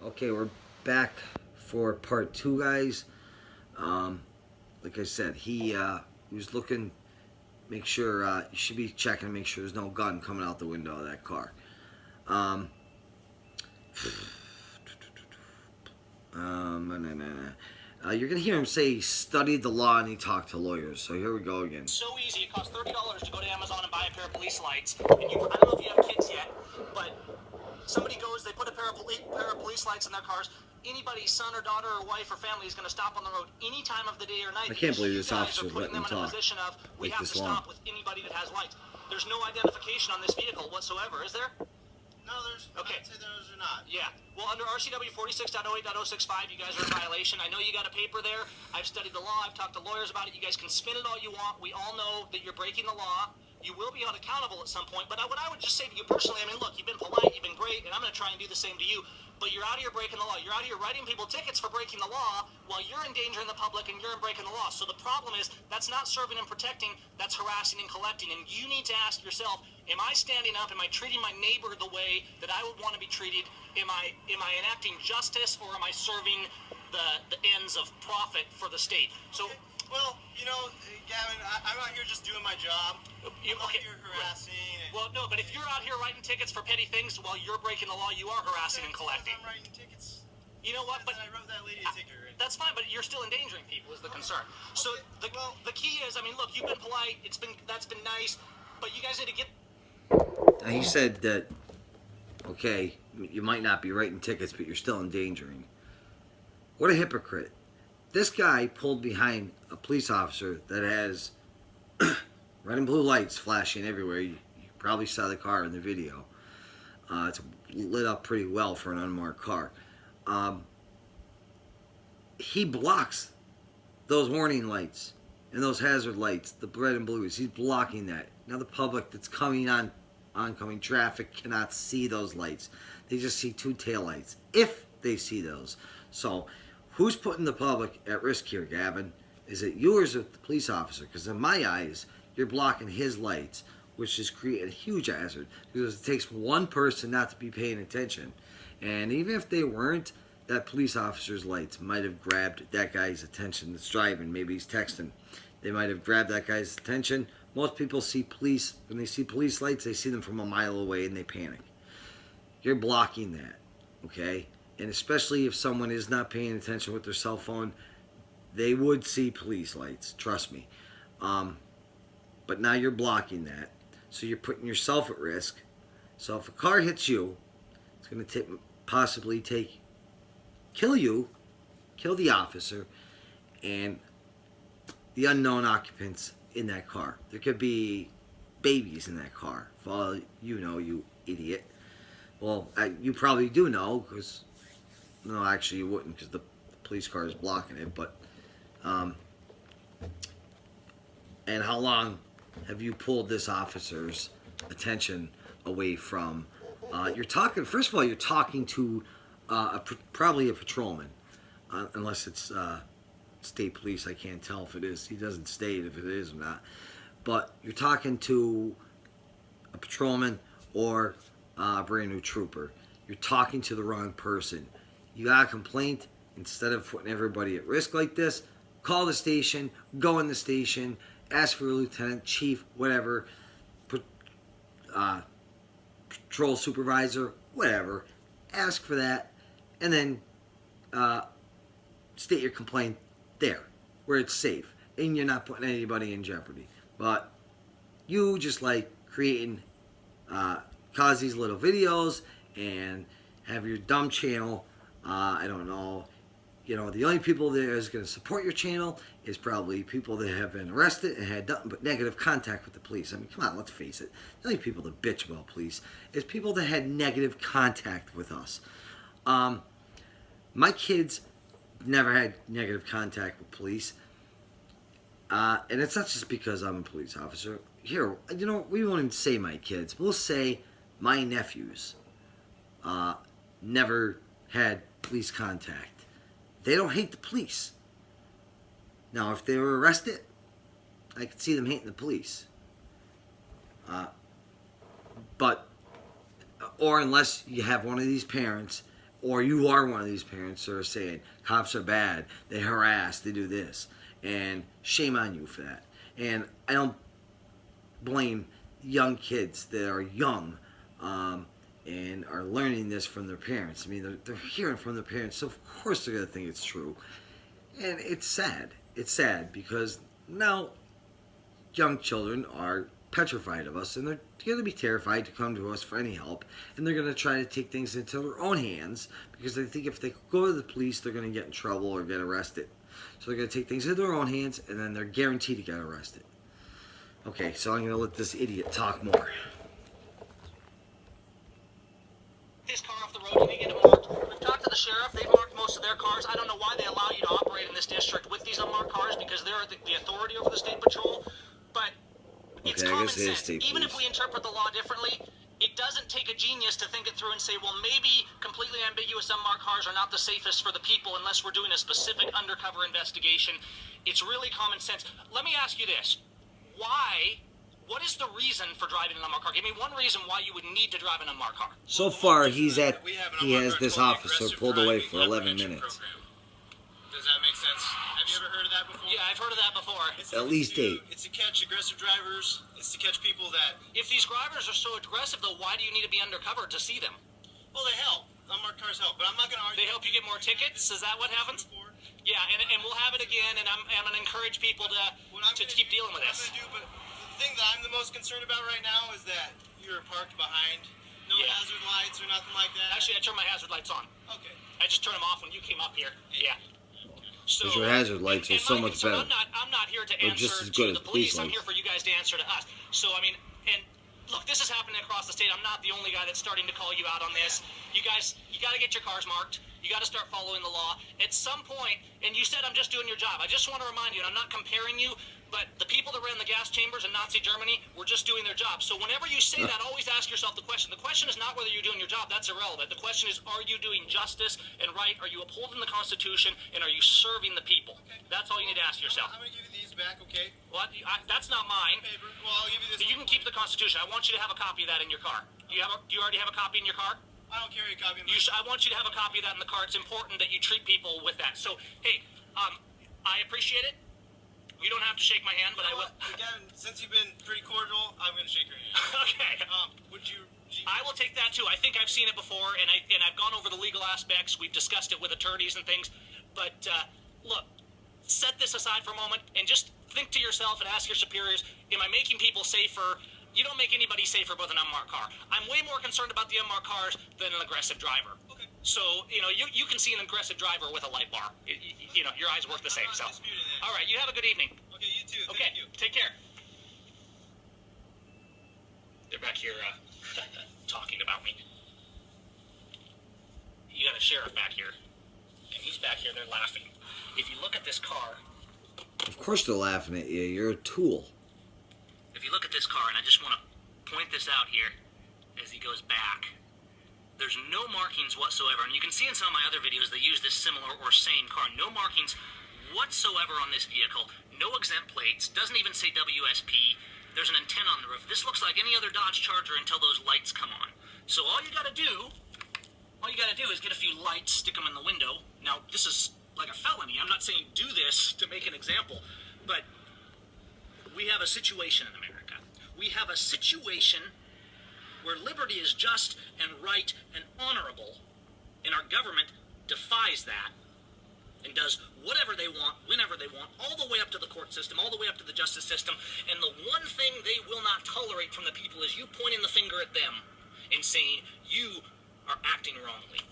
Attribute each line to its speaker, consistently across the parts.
Speaker 1: Okay, we're back for part two, guys. Like I said, he was looking, make sure, you should be checking to make sure there's no gun coming out the window of that car. Um, you're going to hear him say he studied the law and he talked to lawyers. So here we go again.
Speaker 2: So easy. It costs $30 to go to Amazon and buy a pair of police lights. And I don't know if you have kids yet, but somebody goes, they put a pair of police lights in their cars. Anybody's son or daughter or wife or family is going to stop on the road any time of the day or night.
Speaker 1: I can't believe this
Speaker 2: you guys
Speaker 1: officer's
Speaker 2: are putting
Speaker 1: letting
Speaker 2: them
Speaker 1: them
Speaker 2: in a
Speaker 1: talk.
Speaker 2: position of, we
Speaker 1: Take
Speaker 2: have to
Speaker 1: this long.
Speaker 2: stop with anybody that has lights. There's no identification on this vehicle whatsoever, is there?
Speaker 3: No, there's.
Speaker 2: Okay.
Speaker 3: I'd say there's or not.
Speaker 2: Yeah. Well, under RCW 46.08.065, you guys are in violation. I know you got a paper there. I've studied the law. I've talked to lawyers about it. You guys can spin it all you want. We all know that you're breaking the law. You will be held accountable at some point. But what I would just say to you personally, I mean, look, you've been polite, you've been great, and I'm going to try and do the same to you. But you're out here breaking the law. You're out here writing people tickets for breaking the law while you're endangering the public and you're breaking the law. So the problem is that's not serving and protecting. That's harassing and collecting. And you need to ask yourself, am I standing up? Am I treating my neighbor the way that I would want to be treated? Am I enacting justice, or am I serving the ends of profit for the state? So.
Speaker 3: Okay. Well, you know, Gavin, I'm out here just doing my job. I'm out here harassing.
Speaker 2: Well, no, but if you're out here writing tickets for petty things while you're breaking the law, you are harassing and collecting.
Speaker 3: I'm writing tickets.
Speaker 2: You know what? But
Speaker 3: I wrote that lady a ticket. Right?
Speaker 2: That's fine, but you're still endangering people is the concern. So the key is, I mean, look, you've been polite. That's been nice, but you guys need to get.
Speaker 1: He said that, okay, you might not be writing tickets, but you're still endangering. What a hypocrite. This guy pulled behind a police officer that has red and blue lights flashing everywhere. You probably saw the car in the video. It's lit up pretty well for an unmarked car. He blocks those warning lights and those hazard lights, the red and blues. He's blocking that. Now the public that's coming on oncoming traffic cannot see those lights. They just see two taillights, if they see those. So who's putting the public at risk here, Gavin? Is it you or is it the police officer? Because in my eyes, you're blocking his lights, which is creating a huge hazard. Because it takes one person not to be paying attention. And even if they weren't, that police officer's lights might have grabbed that guy's attention that's driving. Maybe he's texting. They might have grabbed that guy's attention. Most people see police, when they see police lights, they see them from a mile away and they panic. You're blocking that, okay? And especially if someone is not paying attention with their cell phone, they would see police lights, trust me. But now you're blocking that. So you're putting yourself at risk. So if a car hits you, it's going to possibly kill you, kill the officer, and the unknown occupants in that car. There could be babies in that car. For all you know, you idiot. Well, you probably do know, because... No, actually you wouldn't, because the police car is blocking it. But, and how long have you pulled this officer's attention away from? You're talking. First of all, you're talking to probably a patrolman, unless it's state police. I can't tell if it is. He doesn't state if it is or not. But you're talking to a patrolman or a brand new trooper. You're talking to the wrong person. You got a complaint, instead of putting everybody at risk like this, call the station, go in the station, ask for a lieutenant, chief, whatever, patrol supervisor, whatever. Ask for that, and then state your complaint there, where it's safe, and you're not putting anybody in jeopardy. But you just like creating, cause these little videos and have your dumb channel. I don't know. You know, the only people that is going to support your channel is probably people that have been arrested and had nothing but negative contact with the police. I mean, come on, let's face it. The only people that bitch about police is people that had negative contact with us. My kids never had negative contact with police. And it's not just because I'm a police officer. Here, you know, we won't even say my kids. We'll say my nephews never had police contact. They don't hate the police. Now, if they were arrested, I could see them hating the police. But, or unless you have one of these parents or you are one of these parents that are saying cops are bad, they harass, they do this, and shame on you for that. And I don't blame young kids that are young and are learning this from their parents. I mean, they're hearing from their parents, so of course they're going to think it's true. And it's sad. It's sad because now young children are petrified of us, and they're going to be terrified to come to us for any help, and they're going to try to take things into their own hands because they think if they go to the police, they're going to get in trouble or get arrested. So they're going to take things into their own hands, and then they're guaranteed to get arrested. Okay, so I'm going to let this idiot talk more.
Speaker 2: This car off the road, you need to get it marked. We've talked to the sheriff. They've marked most of their cars. I don't know why they allow you to operate in this district with these unmarked cars because they're the authority over the state patrol. But it's common sense. Even if we interpret the law differently, it doesn't take a genius to think it through and say, well, maybe completely ambiguous unmarked cars are not the safest for the people unless we're doing a specific undercover investigation. It's really common sense. Let me ask you this. What is the reason for driving an unmarked car? Give me one reason why you would need to drive an unmarked car.
Speaker 1: So far, he has this officer pulled away for 11 minutes.
Speaker 3: Does that make sense? Have you ever heard of that before?
Speaker 2: Yeah, I've heard of that before.
Speaker 1: At least 8.
Speaker 3: It's to catch aggressive drivers. It's to catch people that...
Speaker 2: If these drivers are so aggressive, though, why do you need to be undercover to see them?
Speaker 3: Well, they help. Unmarked cars help, but I'm not going to argue.
Speaker 2: They help you get more tickets? Is that what happens? Yeah, and we'll have it again, and I'm going to encourage people to keep dealing with this.
Speaker 3: But the thing that I'm the most concerned about right now is that you're parked behind. No hazard lights or nothing like that.
Speaker 2: Actually, I turned my hazard lights on.
Speaker 3: Okay.
Speaker 2: I just turned them off when you came up here. Yeah. So
Speaker 1: your hazard lights are so much better.
Speaker 2: I'm not here to answer
Speaker 1: just as good
Speaker 2: to
Speaker 1: as
Speaker 2: the police.
Speaker 1: police
Speaker 2: I'm
Speaker 1: lights.
Speaker 2: here for you guys to answer to us. So, I mean, and look, this is happening across the state. I'm not the only guy that's starting to call you out on this. You guys, you got to get your cars marked. You got to start following the law. At some point, and you said I'm just doing your job. I just want to remind you, and I'm not comparing you, but the people that ran the gas chambers in Nazi Germany were just doing their job. So whenever you say that, always ask yourself the question. The question is not whether you're doing your job. That's irrelevant. The question is, are you doing justice and right? Are you upholding the Constitution? And are you serving the people? Okay. That's all you need to ask yourself.
Speaker 3: I'm going to give you these back, okay?
Speaker 2: Well, that's not mine.
Speaker 3: Paper. Well, I'll give you this.
Speaker 2: You can keep the Constitution. I want you to have a copy of that in your car. Do you already have a copy in your car?
Speaker 3: I don't carry a copy of
Speaker 2: I want you to have a copy of that in the car. It's important that you treat people with that. So, hey, I appreciate it. You don't have to shake my hand, but I will.
Speaker 3: Gavin, since you've been pretty cordial, I'm going to shake your hand.
Speaker 2: Okay.
Speaker 3: Would you...
Speaker 2: I will take that, too. I think I've seen it before, and I've gone over the legal aspects. We've discussed it with attorneys and things. But, look, set this aside for a moment and just think to yourself and ask your superiors, am I making people safer? You don't make anybody safer with an unmarked car. I'm way more concerned about the unmarked cars than an aggressive driver. Okay. So, you can see an aggressive driver with a light bar. Your eyes work the same. So, all right, you have a good evening.
Speaker 3: Okay, you too.
Speaker 2: Okay,
Speaker 3: Thank you.
Speaker 2: Take care. They're back here talking about me. You got a sheriff back here, and he's back here. They're laughing. If you look at this car...
Speaker 1: Of course they're laughing at you. You're a tool.
Speaker 2: If you look at this car, and I just want to point this out here as he goes back, there's no markings whatsoever. And you can see in some of my other videos they use this similar or same car. No markings whatsoever on this vehicle. No exempt plates. Doesn't even say WSP. There's an antenna on the roof. This looks like any other Dodge Charger until those lights come on. So all you got to do is get a few lights, stick them in the window. Now, this is like a felony. I'm not saying do this to make an example, but we have a situation in America. We have a situation where liberty is just and right and honorable, and our government defies that and does whatever they want, whenever they want, all the way up to the court system, all the way up to the justice system. And the one thing they will not tolerate from the people is you pointing the finger at them and saying you are acting wrongly.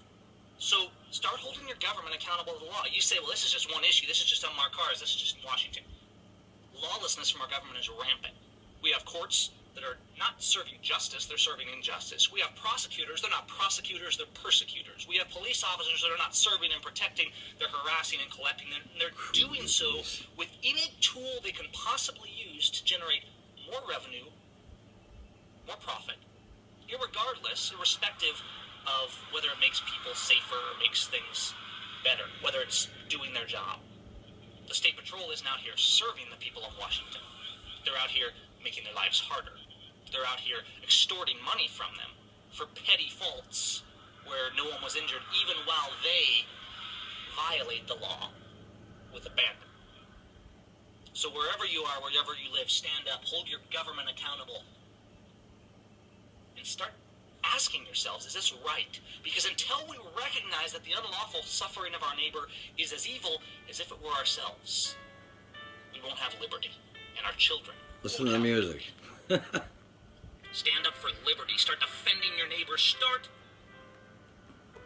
Speaker 2: So start holding your government accountable to the law. You say, well, this is just one issue. This is just unmarked cars. This is just in Washington. Lawlessness from our government is rampant. We have courts that are not serving justice, they're serving injustice. We have prosecutors, they're not prosecutors, they're persecutors. We have police officers that are not serving and protecting, they're harassing and collecting. And they're doing so with any tool they can possibly use to generate more revenue, more profit, irregardless, irrespective of whether it makes people safer or makes things better, whether it's doing their job. The State Patrol isn't out here serving the people of Washington. They're out here making their lives harder. They're out here extorting money from them for petty faults where no one was injured, even while they violate the law with abandon. So wherever you are, wherever you live, stand up, hold your government accountable, and start asking yourselves, is this right? Because until we recognize that the unlawful suffering of our neighbor is as evil as if it were ourselves, we won't have liberty, and our children
Speaker 1: Listen
Speaker 2: won't
Speaker 1: to the
Speaker 2: have
Speaker 1: music.
Speaker 2: liberty. Stand up for liberty. Start defending your neighbor. Start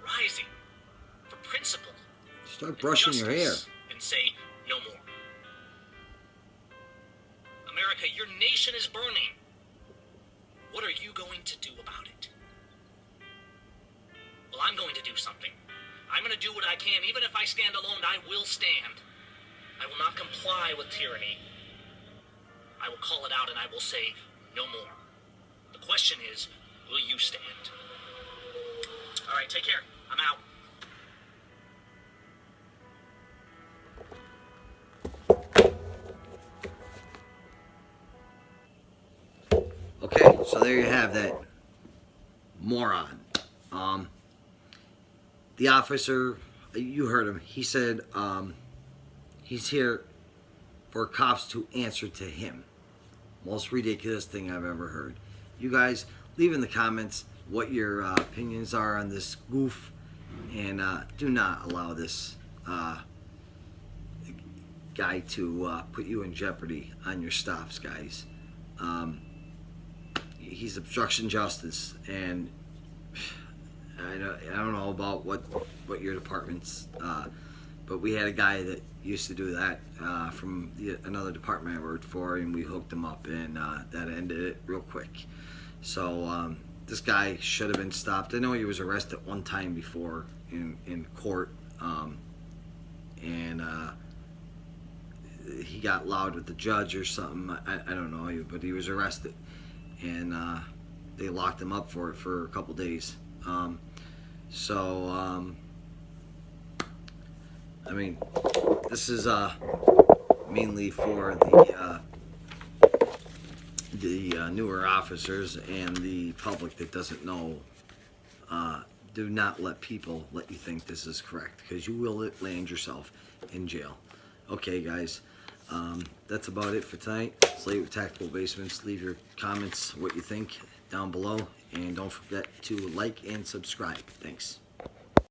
Speaker 2: rising for principle.
Speaker 1: Start brushing your hair.
Speaker 2: And say no more. America, your nation is burning. What are you going to do about it? Well, I'm going to do something. I'm going to do what I can. Even if I stand alone, I will stand. I will not comply with tyranny. I will call it out and I will say no more. The question is, will you stand? All right, take care. I'm out.
Speaker 1: Okay, so there you have that moron. The officer, you heard him. He said he's here for cops to answer to him. Most ridiculous thing I've ever heard. You guys, leave in the comments what your opinions are on this goof, and do not allow this guy to put you in jeopardy on your stops, guys. He's obstruction justice, and I don't know about what your department's, but we had a guy that used to do that from another department I worked for, and we hooked him up, and that ended it real quick. So this guy should have been stopped. I know he was arrested one time before in court, and he got loud with the judge or something. I don't know, but he was arrested, and they locked him up for it for a couple days. I mean, this is mainly for the newer officers and the public that doesn't know. Do not let people let you think this is correct, because you will land yourself in jail. Okay, guys, that's about it for tonight. Slate with Tactical Basements. Leave your comments, what you think, down below, and don't forget to like and subscribe. Thanks.